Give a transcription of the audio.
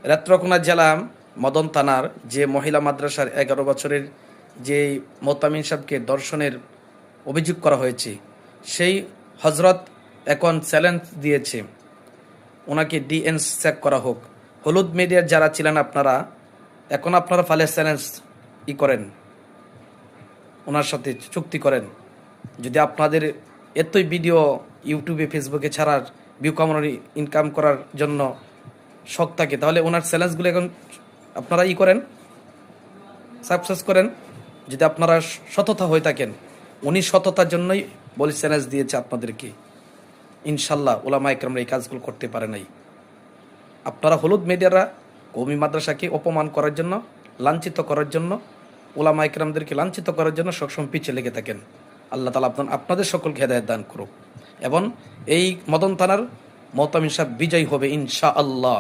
নেত্রকোনা জেলা মদন থানার যে মহিলা মাদ্রাসার 11 বছরের যে মোতামিন সাহেবকে ধর্ষণের অভিযোগ করা হয়েছে, সেই হজরত এখন চ্যালেঞ্জ দিয়েছে ওনাকে ডিএন চেক করা হোক। হলুদ মিডিয়ার যারা ছিলেন আপনারা, এখন আপনারা ফালে চ্যালেঞ্জ করেন, ওনার সাথে চুক্তি করেন। যদি আপনাদের এতই ভিডিও ইউটিউবে ফেসবুকে ছাড়ার ভিউ কামানোর ইনকাম করার জন্য শখ থাকে, তাহলে ওনার চ্যালেঞ্জগুলো এখন আপনারা করেন, সাকসেস করেন। যদি আপনারা সততা হয়ে থাকেন, উনি সততার জন্যই বলি চ্যালেঞ্জ দিয়েছে আপনাদেরকে। ইনশাল্লাহ ওলামা একরামরা এই কাজগুলো করতে পারে নাই। আপনারা হলুদ মিডিয়ারা কওমি মাদ্রাসাকে অপমান করার জন্য, লাঞ্ছিত করার জন্য, ওলামা একরামদেরকে লাঞ্ছিত করার জন্য সবসময় পিছিয়ে লেগে থাকেন। আল্লাহ তাআলা আপনাদের সকলকে হেদায়েত দান করুক এবং এই মদন থানার মোতামিন সাহেব বিজয়ী হবে ইনশাআল্লাহ।